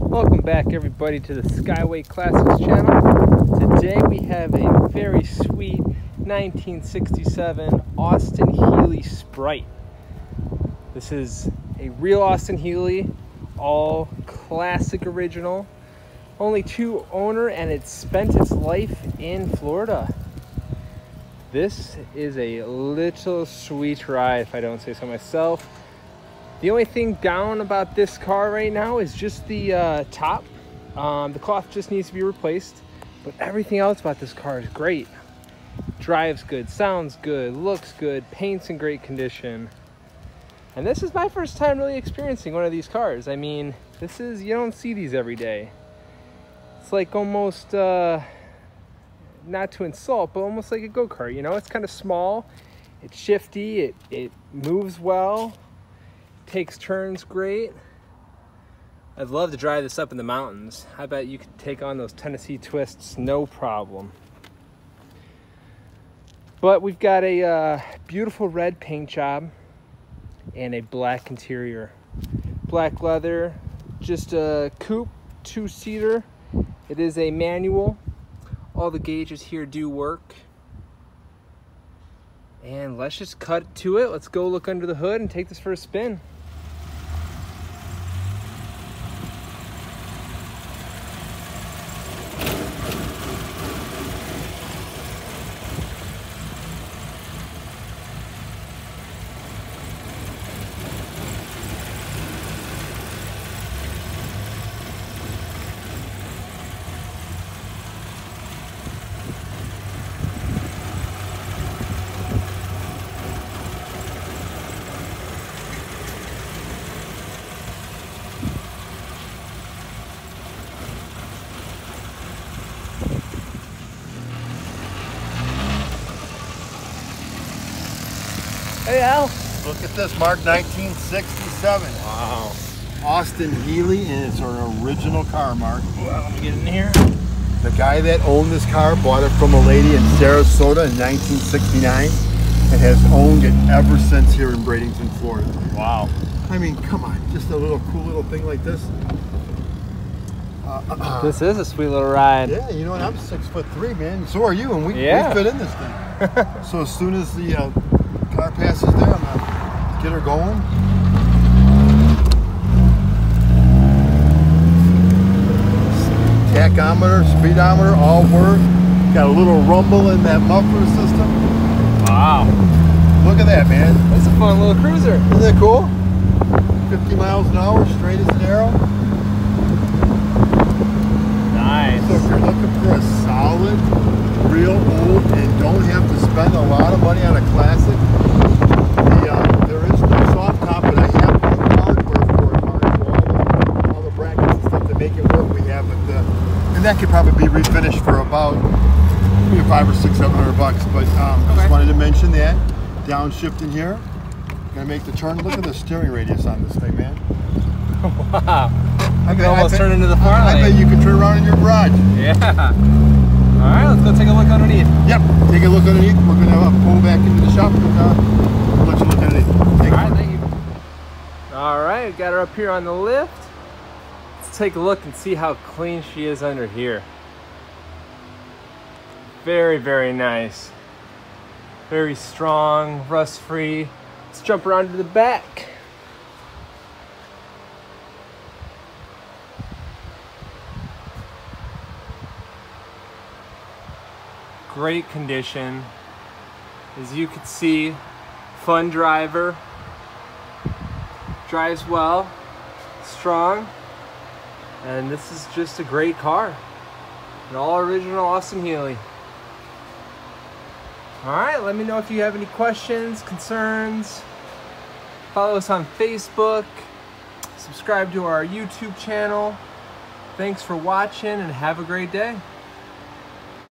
Welcome back everybody to the Skyway Classics channel. Today we have a very sweet 1967 Austin-Healy Sprite. This is a real Austin-Healy, all classic original. Only two owner and it spent its life in Florida. This is a little sweet ride if I don't say so myself. The only thing down about this car right now is just the top. The cloth just needs to be replaced, but everything else about this car is great. Drives good, sounds good, looks good, paint's in great condition. And this is my first time really experiencing one of these cars. I mean, you don't see these every day. It's like almost, not to insult, but almost like a go-kart, you know? It's kind of small, it's shifty, it moves well. Takes turns great. I'd love to drive this up in the mountains. I bet you could take on those Tennessee twists no problem. But we've got a beautiful red paint job and a black interior. Black leather, just a coupe, two-seater. It is a manual. All the gauges here do work. And let's just cut to it. Let's go look under the hood and take this for a spin. Hey Al. Look at this, Mark, 1967. Wow. Austin-Healy, and it's an original car, Mark. Well, let me get in here. The guy that owned this car bought it from a lady in Sarasota in 1969 and has owned it ever since here in Bradenton, Florida. Wow. I mean, come on, just a little cool little thing like this. This is a sweet little ride. Yeah, you know what, I'm 6'3", man. So are you, and we fit in this thing. So as soon as the car passes there, I'm gonna get her going. Tachometer, speedometer, all work. Got a little rumble in that muffler system. Wow. Look at that, man. That's a fun little cruiser. Isn't that cool? 50 miles an hour, straight as an arrow. Nice. So if you're looking for a solid, real old, and don't have to spend a lot of money on a classic, there is no soft top, but I have the hardware for it, all the brackets and stuff to make it work. We have it, and that could probably be refinished for about maybe $500 or $700. But just wanted to mention that. Downshift here. Gonna make the turn. Look at the steering radius on this thing, man. Wow. I can almost turn into the far lane. I bet you can turn around in your garage. Yeah. All right, let's go take a look underneath. Yep, take a look underneath. We're gonna pull back into the shop and let you look underneath. All right, thank you. All right, got her up here on the lift. Let's take a look and see how clean she is under here. Very, very nice. Very strong, rust-free. Let's jump around to the back. Great condition. As you can see, fun driver. Drives well, strong, and this is just a great car. An all original Austin-Healy. All right, let me know if you have any questions, concerns. Follow us on Facebook. Subscribe to our YouTube channel. Thanks for watching and have a great day.